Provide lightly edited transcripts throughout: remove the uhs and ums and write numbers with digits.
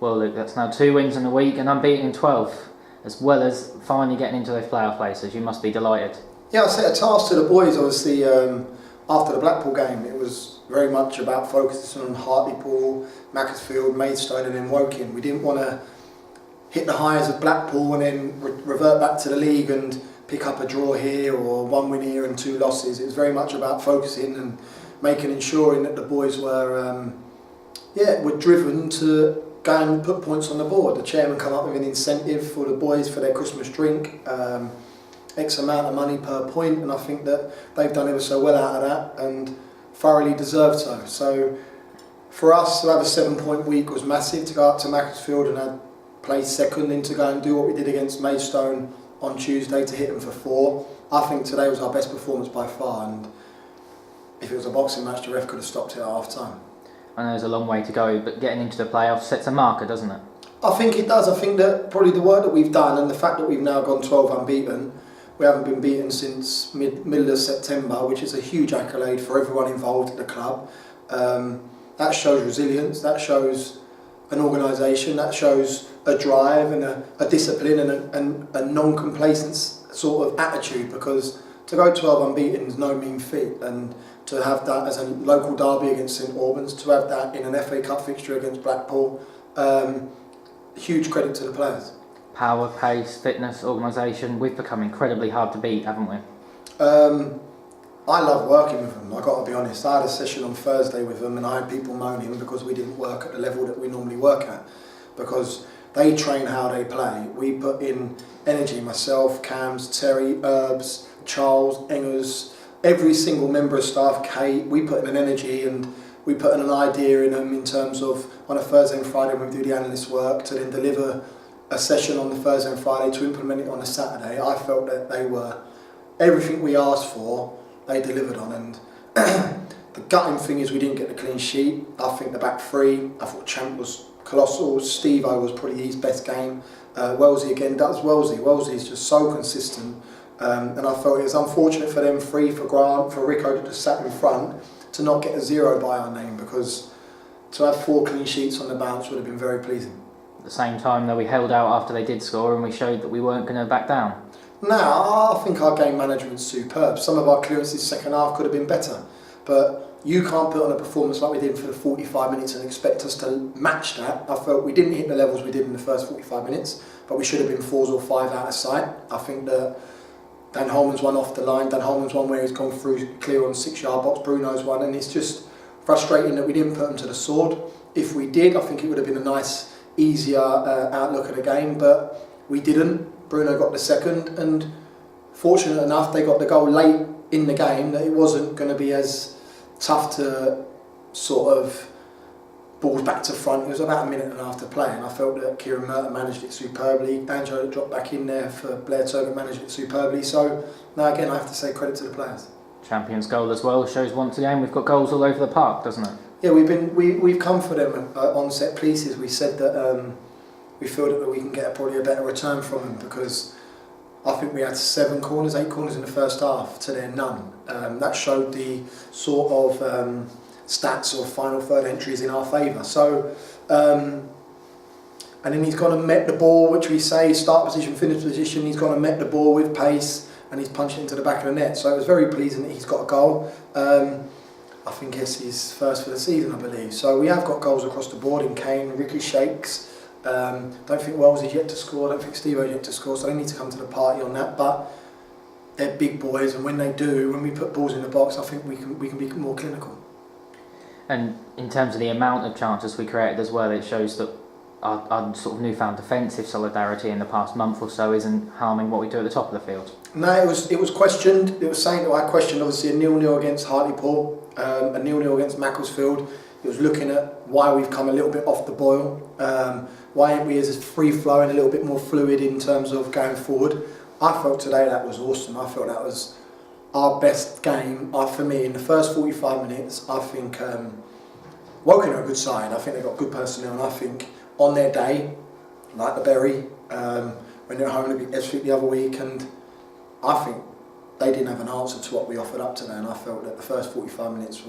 Well, look, that's now 2 wins in a week and unbeaten in 12, as well as finally getting into those playoff places. You must be delighted. Yeah, I set a task to the boys, obviously, after the Blackpool game. It was very much about focusing on Hartlepool, Macclesfield, Maidstone and then Woking. We didn't want to hit the highs of Blackpool and then revert back to the league and pick up a draw here or 1 win here and 2 losses. It was very much about focusing and ensuring that the boys were driven to go and put points on the board. The chairman come up with an incentive for the boys for their Christmas drink, X amount of money per point, and I think that they've done ever so well out of that and thoroughly deserved so. So for us to have a 7-point week was massive, to go up to Macclesfield and play second, and to go and do what we did against Maidstone on Tuesday to hit them for 4. I think today was our best performance by far, and if it was a boxing match, the ref could have stopped it at half time. I know there's a long way to go, but getting into the playoffs sets a marker, doesn't it? I think it does. I think that probably the work that we've done and the fact that we've now gone 12 unbeaten, we haven't been beaten since middle of September, which is a huge accolade for everyone involved at the club. That shows resilience, that shows an organisation, that shows a drive and a discipline and a non-complacent sort of attitude, because to go 12 unbeaten is no mean feat, and to have that as a local derby against St Albans, to have that in an FA Cup fixture against Blackpool, huge credit to the players. Power, pace, fitness, organisation, we've become incredibly hard to beat, haven't we? I love working with them, I've got to be honest. I had a session on Thursday with them and I had people moaning because we didn't work at the level that we normally work at, because they train how they play. We put in energy, myself, Cams, Terry, Herbs, Charles, Engers, every single member of staff, Kate, we put in an energy and we put in an idea in them in terms of on a Thursday and Friday when we do the analyst work, to then deliver a session on the Thursday and Friday to implement it on a Saturday. I felt that they were everything we asked for, they delivered on, and the gutting thing is we didn't get the clean sheet. I think the back three, I thought Champ was colossal, Steve-O was probably his best game, Wellesley again, that's Wellesley is just so consistent, and I felt it was unfortunate for them three, for Grant, for Rico that just sat in front, to not get a 0 by our name, because to have 4 clean sheets on the bounce would have been very pleasing. At the same time, though, we held out after they did score and we showed that we weren't going to back down. No, I think our game management's superb. Some of our clearances second half could have been better, but you can't put on a performance like we did for the 45 minutes and expect us to match that. I felt we didn't hit the levels we did in the first 45 minutes, but we should have been 4s or 5 out of sight. I think that Dan Holman's one off the line, Dan Holman's one where he's gone through clear on 6-yard box, Bruno's one, and it's just frustrating that we didn't put him to the sword. If we did, I think it would have been a nice, easier outlook at the game, but we didn't. Bruno got the second, and fortunate enough they got the goal late in the game that it wasn't going to be as tough to sort of balls back to front. It was about a minute and a half to play, and I felt that Kieran Merton managed it superbly. Angelo dropped back in there for Blair Turner, managed it superbly. So now again I have to say credit to the players. Champions goal as well shows once again we've got goals all over the park, doesn't it? Yeah, we've come for them on set pieces. We said that we feel that we can get probably a better return from them, because I think we had 8 corners in the first half to their none. That showed the sort of stats of final third entries in our favour. So, and then he's gone and met the ball, which we say start position, finish position. He's gone and met the ball with pace, and he's punched it into the back of the net. So it was very pleasing that he's got a goal. I think it's his first for the season, I believe. So we have got goals across the board in Kane, ricochets. Don't think Wells is yet to score, don't think Steve is yet to score, so they need to come to the party on that, but they're big boys, and when they do, when we put balls in the box, I think we can be more clinical. And in terms of the amount of chances we created as well, it shows that our sort of newfound defensive solidarity in the past month or so isn't harming what we do at the top of the field. No, it was questioned. It was saying that I questioned obviously a 0-0 against Hartlepool, a 0-0 against Macclesfield. It was looking at why we've come a little bit off the boil. Why aren't we as free-flowing, a little bit more fluid in terms of going forward? I felt today that was awesome. I felt that was our best game. For me, in the first 45 minutes, I think Woking are a good side. I think they've got good personnel, and I think on their day, like the Berry, when they're at home, they beat Essex the other week, and I think they didn't have an answer to what we offered up today, and I felt that the first 45 minutes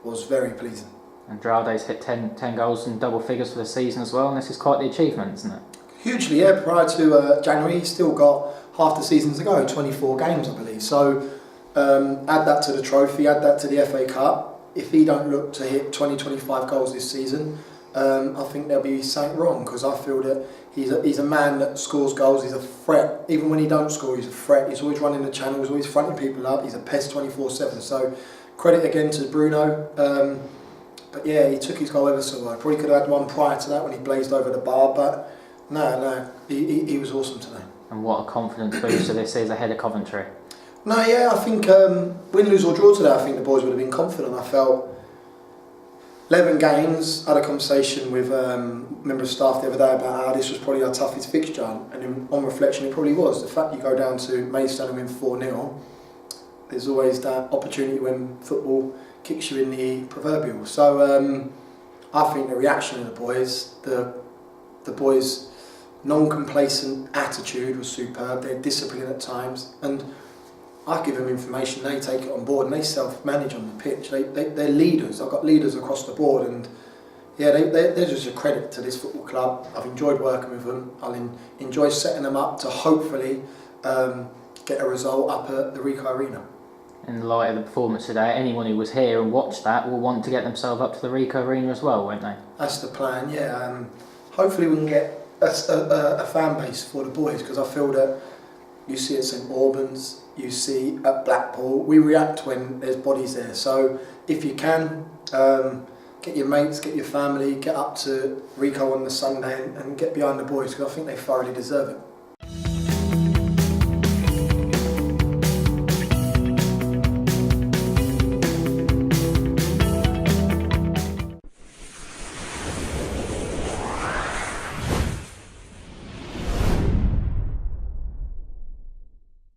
was very pleasing. And Andrade's hit 10 goals and double figures for the season as well, and this is quite the achievement, isn't it? Hugely, yeah. Prior to January, he's still got half the season to go, 24 games, I believe. So add that to the trophy, add that to the FA Cup. If he don't look to hit 20-25 goals this season, I think there'll be something wrong, because I feel that he's a man that scores goals. He's a threat. Even when he don't score, he's a threat. He's always running the channels, always fronting people up. He's a pest 24/7. So credit again to Bruno. But yeah, he took his goal ever so well. Probably could have had one prior to that when he blazed over the bar, but no, he was awesome today. And what a confidence booster this is ahead of Coventry. No, yeah, I think win, lose or draw today, I think the boys would have been confident. I felt 11 games. I had a conversation with a member of staff the other day about how this was probably our toughest fixture, and on reflection it probably was. The fact you go down to Maidstone and win 4-0, there's always that opportunity when football kicks you in the proverbial. So I think the reaction of the boys, the boys' non-complacent attitude was superb. Their discipline at times, and I give them information, they take it on board, and they self-manage on the pitch. They're leaders. I've got leaders across the board, and yeah, they're just a credit to this football club. I've enjoyed working with them. I'll enjoy setting them up to hopefully get a result up at the Ricoh Arena. In the light of the performance today, anyone who was here and watched that will want to get themselves up to the Ricoh Arena as well, won't they? That's the plan, yeah. Hopefully we can get a fan base for the boys, because I feel that you see at St Albans, you see at Blackpool, we react when there's bodies there. So if you can, get your mates, get your family, get up to Ricoh on the Sunday and get behind the boys, because I think they thoroughly deserve it.